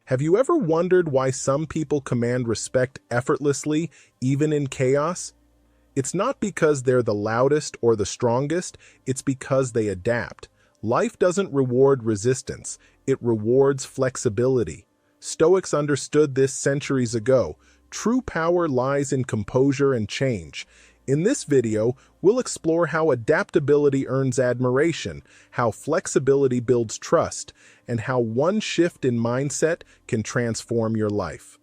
Have you ever wondered why some people command respect effortlessly, even in chaos? It's not because they're the loudest or the strongest, it's because they adapt. Life doesn't reward resistance, it rewards flexibility. Stoics understood this centuries ago. True power lies in composure and change. In this video, we'll explore how adaptability earns admiration, how flexibility builds trust, and how one shift in mindset can transform your life.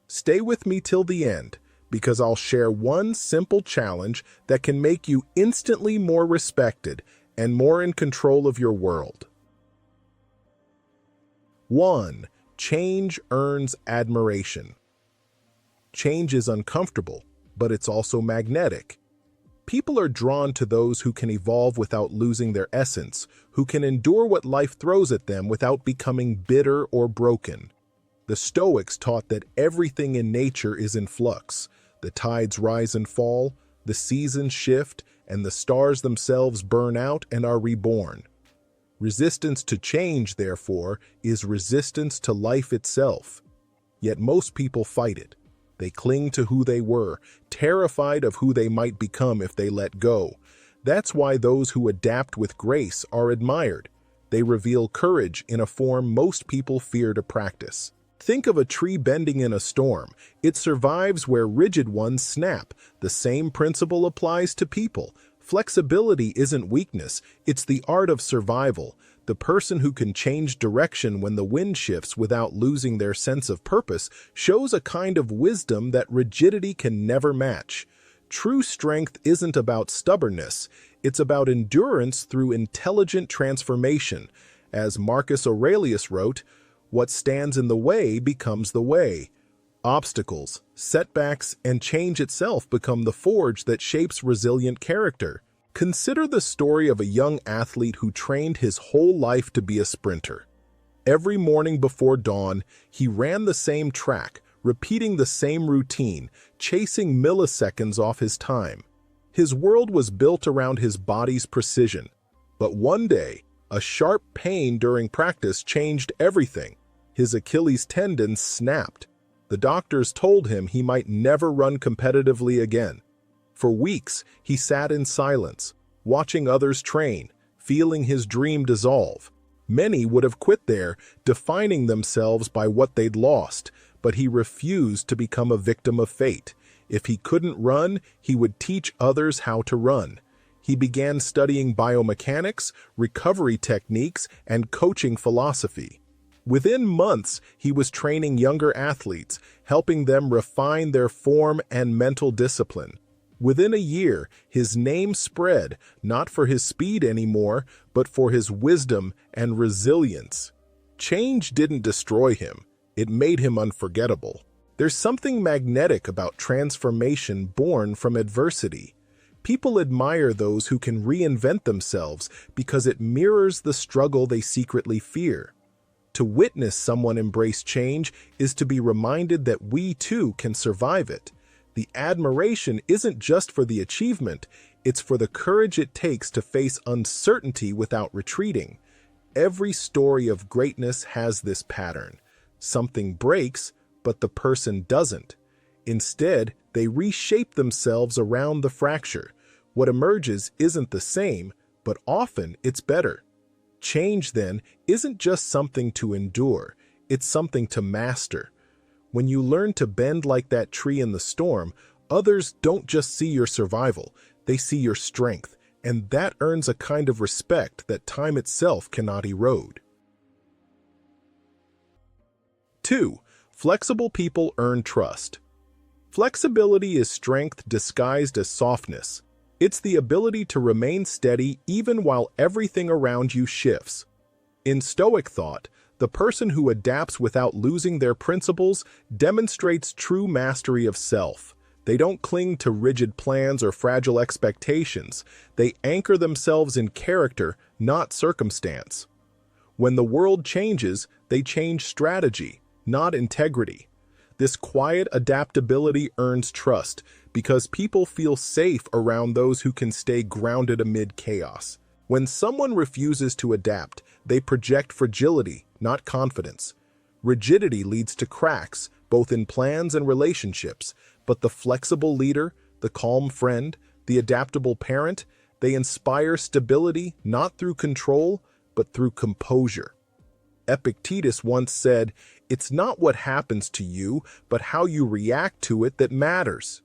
Stay with me till the end, because I'll share one simple challenge that can make you instantly more respected and more in control of your world. 1. Change earns admiration. Change is uncomfortable, but it's also magnetic. People are drawn to those who can evolve without losing their essence, who can endure what life throws at them without becoming bitter or broken. The Stoics taught that everything in nature is in flux. The tides rise and fall, the seasons shift, and the stars themselves burn out and are reborn. Resistance to change, therefore, is resistance to life itself. Yet most people fight it. They cling to who they were, terrified of who they might become if they let go. That's why those who adapt with grace are admired. They reveal courage in a form most people fear to practice. Think of a tree bending in a storm. It survives where rigid ones snap. The same principle applies to people. Flexibility isn't weakness, it's the art of survival. The person who can change direction when the wind shifts without losing their sense of purpose shows a kind of wisdom that rigidity can never match. True strength isn't about stubbornness, it's about endurance through intelligent transformation. As Marcus Aurelius wrote, "What stands in the way becomes the way." Obstacles, setbacks, and change itself become the forge that shapes resilient character. Consider the story of a young athlete who trained his whole life to be a sprinter. Every morning before dawn, he ran the same track, repeating the same routine, chasing milliseconds off his time. His world was built around his body's precision. But one day, a sharp pain during practice changed everything. His Achilles tendon snapped. The doctors told him he might never run competitively again. For weeks, he sat in silence, watching others train, feeling his dream dissolve. Many would have quit there, defining themselves by what they'd lost, but he refused to become a victim of fate. If he couldn't run, he would teach others how to run. He began studying biomechanics, recovery techniques, and coaching philosophy. Within months, he was training younger athletes, helping them refine their form and mental discipline. Within a year, his name spread, not for his speed anymore, but for his wisdom and resilience. Change didn't destroy him, it made him unforgettable. There's something magnetic about transformation born from adversity. People admire those who can reinvent themselves because it mirrors the struggle they secretly fear. To witness someone embrace change is to be reminded that we too can survive it. The admiration isn't just for the achievement, it's for the courage it takes to face uncertainty without retreating. Every story of greatness has this pattern. Something breaks, but the person doesn't. Instead, they reshape themselves around the fracture. What emerges isn't the same, but often it's better. Change, then, isn't just something to endure, it's something to master. When you learn to bend like that tree in the storm, others don't just see your survival, they see your strength, and that earns a kind of respect that time itself cannot erode. 2. Flexible people earn trust. Flexibility is strength disguised as softness. It's the ability to remain steady even while everything around you shifts. In Stoic thought, the person who adapts without losing their principles demonstrates true mastery of self. They don't cling to rigid plans or fragile expectations. They anchor themselves in character, not circumstance. When the world changes, they change strategy, not integrity. This quiet adaptability earns trust because people feel safe around those who can stay grounded amid chaos. When someone refuses to adapt, they project fragility, not confidence. Rigidity leads to cracks, both in plans and relationships, but the flexible leader, the calm friend, the adaptable parent, they inspire stability not through control, but through composure. Epictetus once said, "It's not what happens to you, but how you react to it that matters."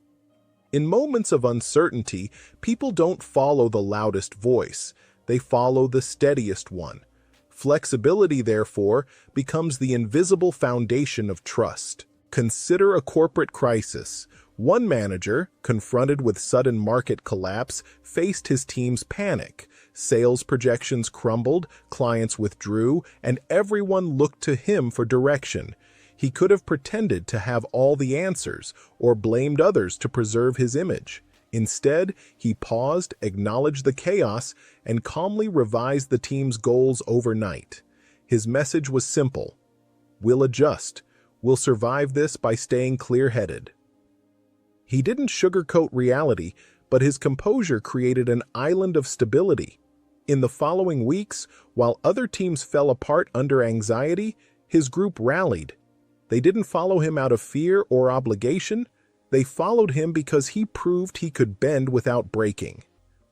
In moments of uncertainty, people don't follow the loudest voice. They follow the steadiest one. Flexibility, therefore, becomes the invisible foundation of trust. Consider a corporate crisis. One manager, confronted with sudden market collapse, faced his team's panic. Sales projections crumbled, clients withdrew, and everyone looked to him for direction. He could have pretended to have all the answers or blamed others to preserve his image. Instead, he paused, acknowledged the chaos, and calmly revised the team's goals overnight. His message was simple: "We'll adjust. We'll survive this by staying clear-headed." He didn't sugarcoat reality, but his composure created an island of stability. In the following weeks, while other teams fell apart under anxiety, his group rallied. They didn't follow him out of fear or obligation. They followed him because he proved he could bend without breaking.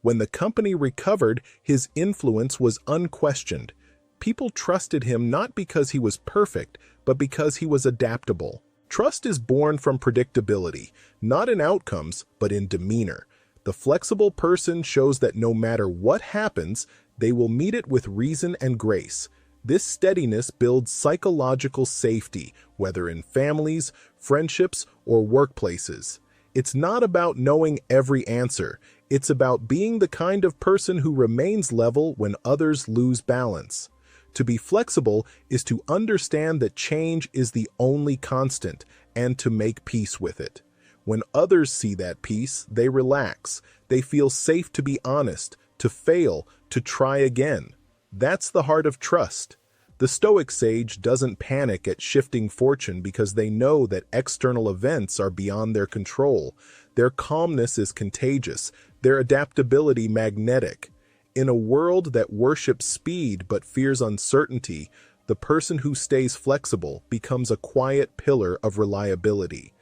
When the company recovered, his influence was unquestioned. People trusted him not because he was perfect, but because he was adaptable. Trust is born from predictability, not in outcomes, but in demeanor. The flexible person shows that no matter what happens, they will meet it with reason and grace. This steadiness builds psychological safety, whether in families, friendships, or workplaces. It's not about knowing every answer. It's about being the kind of person who remains level when others lose balance. To be flexible is to understand that change is the only constant and to make peace with it. When others see that peace, they relax. They feel safe to be honest, to fail, to try again. That's the heart of trust. The Stoic sage doesn't panic at shifting fortune because they know that external events are beyond their control. Their calmness is contagious, their adaptability magnetic. In a world that worships speed but fears uncertainty, the person who stays flexible becomes a quiet pillar of reliability.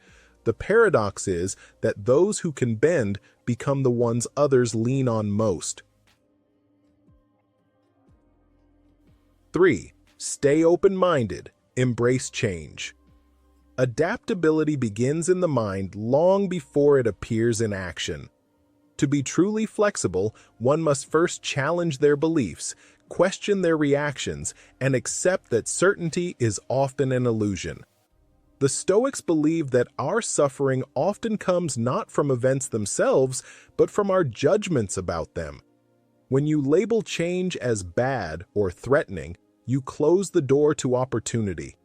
The paradox is that those who can bend become the ones others lean on most. 3. Stay open-minded. Embrace change. Adaptability begins in the mind long before it appears in action. To be truly flexible, one must first challenge their beliefs, question their reactions, and accept that certainty is often an illusion. The Stoics believe that our suffering often comes not from events themselves, but from our judgments about them. When you label change as bad or threatening, you close the door to opportunity.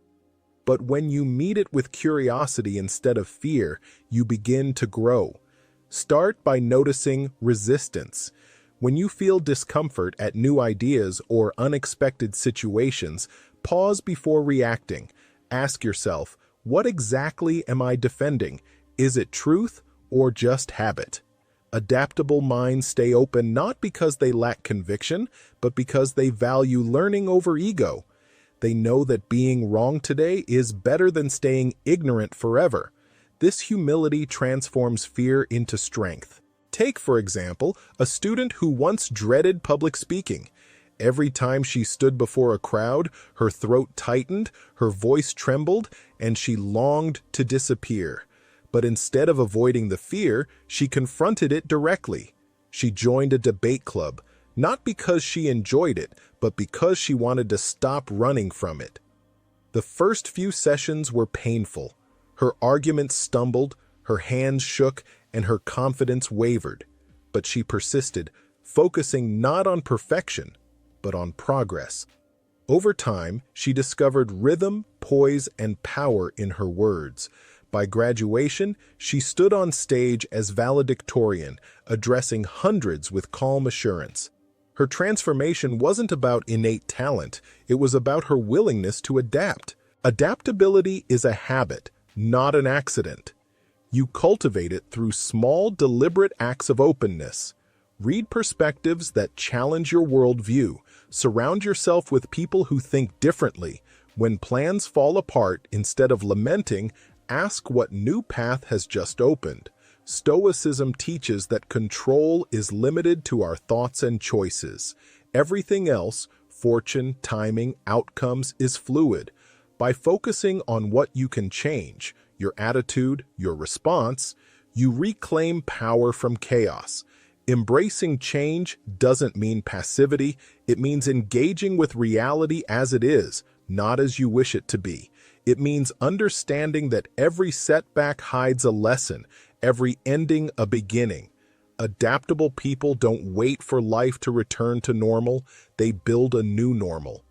But when you meet it with curiosity instead of fear, you begin to grow. Start by noticing resistance. When you feel discomfort at new ideas or unexpected situations, pause before reacting. Ask yourself, what exactly am I defending? Is it truth or just habit? Adaptable minds stay open not because they lack conviction, but because they value learning over ego. They know that being wrong today is better than staying ignorant forever. This humility transforms fear into strength. Take, for example, a student who once dreaded public speaking. Every time she stood before a crowd, her throat tightened, her voice trembled, and she longed to disappear. But instead of avoiding the fear, she confronted it directly. She joined a debate club, not because she enjoyed it, but because she wanted to stop running from it. The first few sessions were painful. Her arguments stumbled, her hands shook, and her confidence wavered. But she persisted, focusing not on perfection, but on progress. Over time, she discovered rhythm, poise, and power in her words. By graduation, she stood on stage as valedictorian, addressing hundreds with calm assurance. Her transformation wasn't about innate talent, it was about her willingness to adapt. Adaptability is a habit, not an accident. You cultivate it through small, deliberate acts of openness. Read perspectives that challenge your worldview. Surround yourself with people who think differently. When plans fall apart, instead of lamenting, ask what new path has just opened. Stoicism teaches that control is limited to our thoughts and choices. Everything else, fortune, timing, outcomes, is fluid. By focusing on what you can change, your attitude, your response, you reclaim power from chaos. Embracing change doesn't mean passivity, it means engaging with reality as it is, not as you wish it to be. It means understanding that every setback hides a lesson, every ending a beginning. Adaptable people don't wait for life to return to normal, they build a new normal.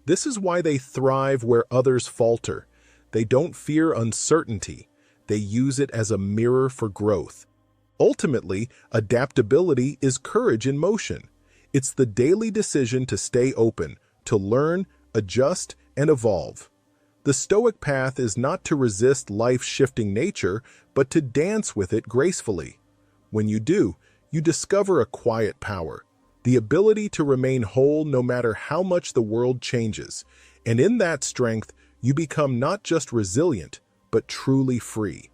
This is why they thrive where others falter. They don't fear uncertainty, they use it as a mirror for growth. Ultimately, adaptability is courage in motion. It's the daily decision to stay open, to learn, adjust, and evolve. The Stoic path is not to resist life's shifting nature, but to dance with it gracefully. When you do, you discover a quiet power, the ability to remain whole no matter how much the world changes. And in that strength, you become not just resilient, but truly free.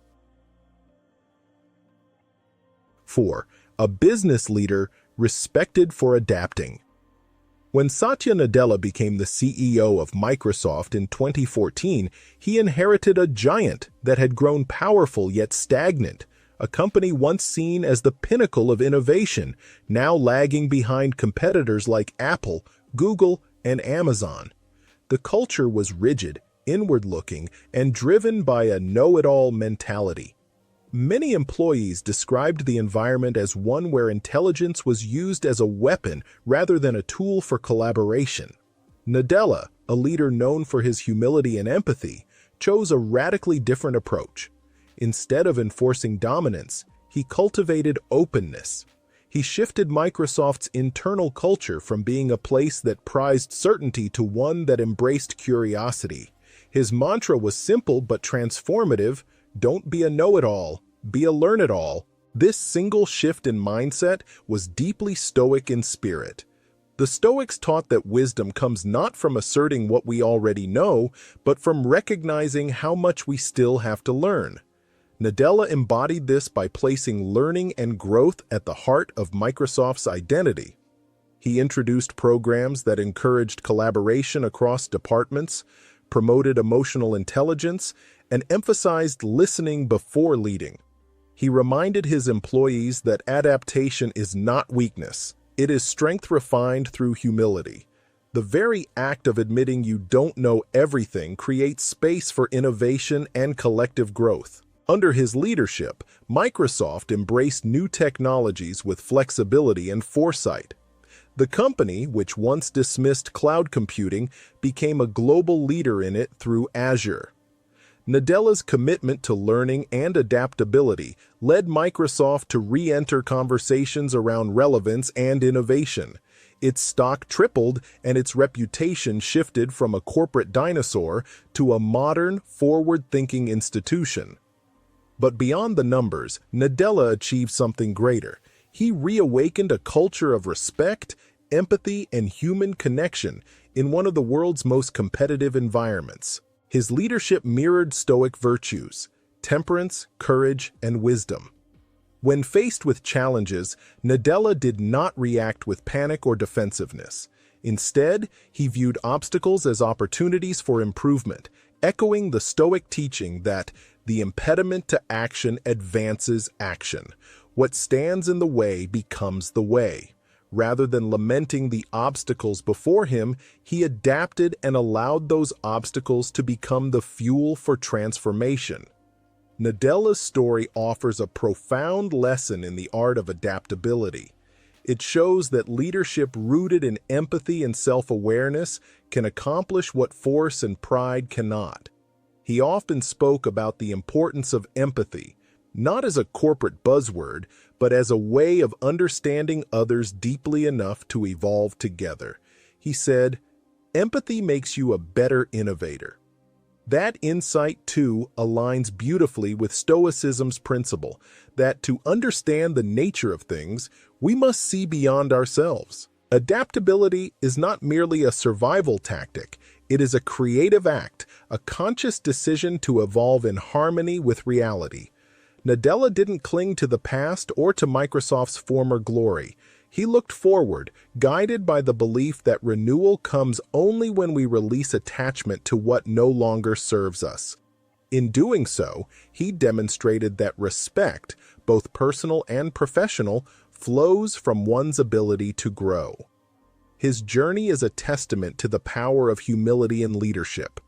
4. A business leader respected for adapting. When Satya Nadella became the CEO of Microsoft in 2014, he inherited a giant that had grown powerful yet stagnant, a company once seen as the pinnacle of innovation, now lagging behind competitors like Apple, Google, and Amazon. The culture was rigid, inward-looking, and driven by a know-it-all mentality. Many employees described the environment as one where intelligence was used as a weapon rather than a tool for collaboration. Nadella, a leader known for his humility and empathy, chose a radically different approach. Instead of enforcing dominance, he cultivated openness. He shifted Microsoft's internal culture from being a place that prized certainty to one that embraced curiosity. His mantra was simple but transformative: don't be a know-it-all, be a learn-it-all. This single shift in mindset was deeply Stoic in spirit. The Stoics taught that wisdom comes not from asserting what we already know, but from recognizing how much we still have to learn. Nadella embodied this by placing learning and growth at the heart of Microsoft's identity. He introduced programs that encouraged collaboration across departments, promoted emotional intelligence, and emphasized listening before leading. He reminded his employees that adaptation is not weakness, it is strength refined through humility. The very act of admitting you don't know everything creates space for innovation and collective growth. Under his leadership, Microsoft embraced new technologies with flexibility and foresight. The company, which once dismissed cloud computing, became a global leader in it through Azure. Nadella's commitment to learning and adaptability led Microsoft to re-enter conversations around relevance and innovation. Its stock tripled and its reputation shifted from a corporate dinosaur to a modern, forward-thinking institution. But beyond the numbers, Nadella achieved something greater. He reawakened a culture of respect, empathy, and human connection in one of the world's most competitive environments. His leadership mirrored Stoic virtues: temperance, courage, and wisdom. When faced with challenges, Nadella did not react with panic or defensiveness. Instead, he viewed obstacles as opportunities for improvement, echoing the Stoic teaching that the impediment to action advances action. What stands in the way becomes the way. Rather than lamenting the obstacles before him, he adapted and allowed those obstacles to become the fuel for transformation. Nadella's story offers a profound lesson in the art of adaptability. It shows that leadership rooted in empathy and self-awareness can accomplish what force and pride cannot. He often spoke about the importance of empathy, not as a corporate buzzword, but as a way of understanding others deeply enough to evolve together. He said, "Empathy makes you a better innovator." That insight, too, aligns beautifully with Stoicism's principle that to understand the nature of things, we must see beyond ourselves. Adaptability is not merely a survival tactic, It is a creative act, a conscious decision to evolve in harmony with reality. Nadella didn't cling to the past or to Microsoft's former glory. He looked forward, guided by the belief that renewal comes only when we release attachment to what no longer serves us. In doing so, he demonstrated that respect, both personal and professional, flows from one's ability to grow. His journey is a testament to the power of humility in leadership.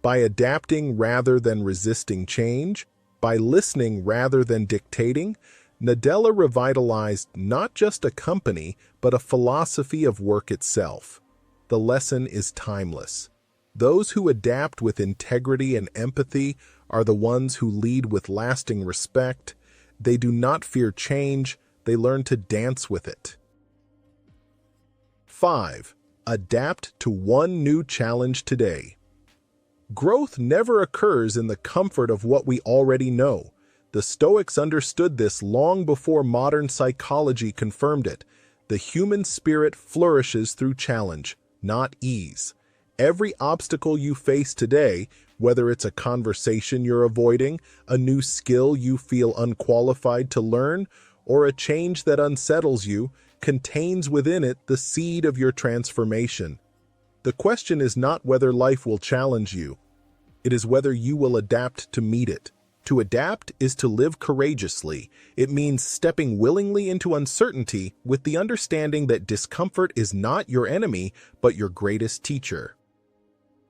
By adapting rather than resisting change, by listening rather than dictating, Nadella revitalized not just a company, but a philosophy of work itself. The lesson is timeless. Those who adapt with integrity and empathy are the ones who lead with lasting respect. They do not fear change, they learn to dance with it. 5. Adapt to one new challenge today. Growth never occurs in the comfort of what we already know. The Stoics understood this long before modern psychology confirmed it. The human spirit flourishes through challenge, not ease. Every obstacle you face today, whether it's a conversation you're avoiding, a new skill you feel unqualified to learn, or a change that unsettles you, contains within it the seed of your transformation. The question is not whether life will challenge you. It is whether you will adapt to meet it. To adapt is to live courageously. It means stepping willingly into uncertainty with the understanding that discomfort is not your enemy, but your greatest teacher.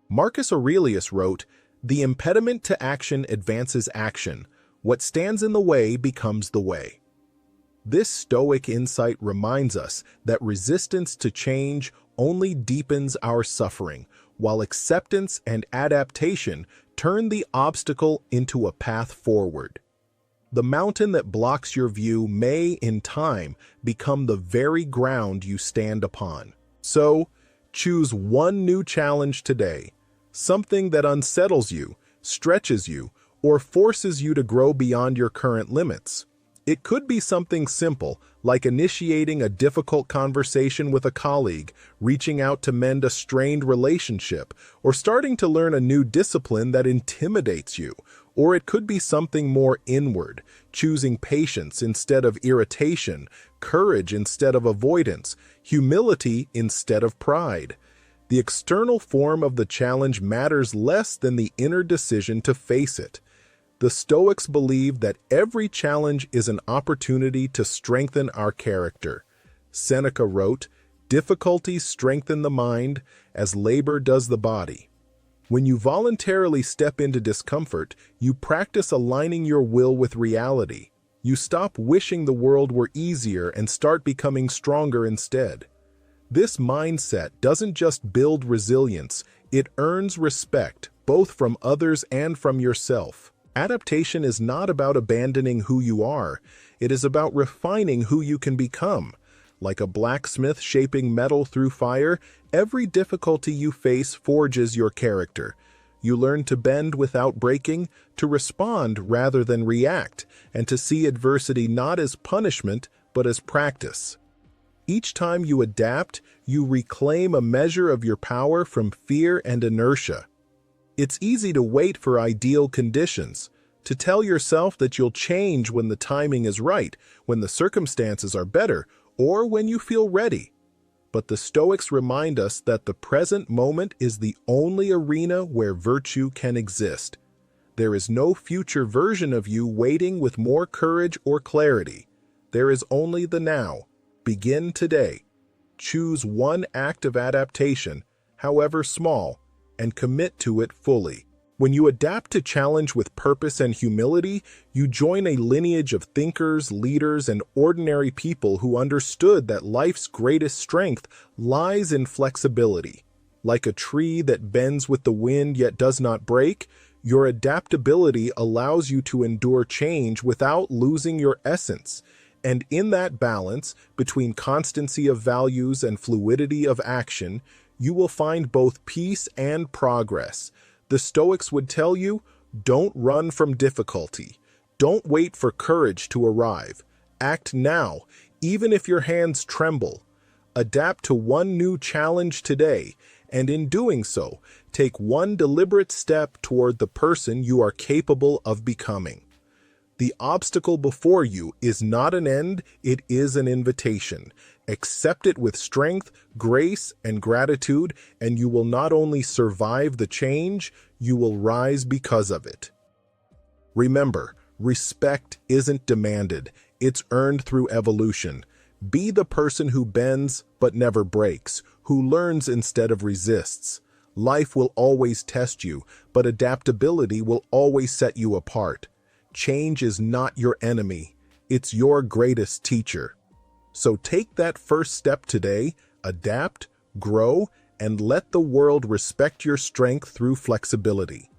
Marcus Aurelius wrote, "The impediment to action advances action. What stands in the way becomes the way." This Stoic insight reminds us that resistance to change only deepens our suffering, while acceptance and adaptation turn the obstacle into a path forward. The mountain that blocks your view may, in time, become the very ground you stand upon. So, choose one new challenge today, something that unsettles you, stretches you, or forces you to grow beyond your current limits. It could be something simple, like initiating a difficult conversation with a colleague, reaching out to mend a strained relationship, or starting to learn a new discipline that intimidates you. Or it could be something more inward, choosing patience instead of irritation, courage instead of avoidance, humility instead of pride. The external form of the challenge matters less than the inner decision to face it. The Stoics believe that every challenge is an opportunity to strengthen our character. Seneca wrote, "Difficulties strengthen the mind as labor does the body." When you voluntarily step into discomfort, you practice aligning your will with reality. You stop wishing the world were easier and start becoming stronger instead. This mindset doesn't just build resilience, it earns respect, both from others and from yourself. Adaptation is not about abandoning who you are. It is about refining who you can become. Like a blacksmith shaping metal through fire, every difficulty you face forges your character. You learn to bend without breaking, to respond rather than react, and to see adversity not as punishment, but as practice. Each time you adapt, you reclaim a measure of your power from fear and inertia. It's easy to wait for ideal conditions, to tell yourself that you'll change when the timing is right, when the circumstances are better, or when you feel ready. But the Stoics remind us that the present moment is the only arena where virtue can exist. There is no future version of you waiting with more courage or clarity. There is only the now. Begin today. Choose one act of adaptation, however small, and commit to it fully. When you adapt to challenge with purpose and humility, you join a lineage of thinkers, leaders, and ordinary people who understood that life's greatest strength lies in flexibility. Like a tree that bends with the wind yet does not break, your adaptability allows you to endure change without losing your essence. And in that balance, between constancy of values and fluidity of action, you will find both peace and progress. The Stoics would tell you, don't run from difficulty. Don't wait for courage to arrive. Act now, even if your hands tremble. Adapt to one new challenge today, And in doing so, take one deliberate step toward the person you are capable of becoming. The obstacle before you is not an end, it is an invitation. Accept it with strength, grace, and gratitude, and you will not only survive the change, you will rise because of it. Remember, respect isn't demanded, it's earned through evolution. Be the person who bends but never breaks, who learns instead of resists. Life will always test you, but adaptability will always set you apart. Change is not your enemy, it's your greatest teacher. So take that first step today, adapt, grow, and let the world respect your strength through flexibility.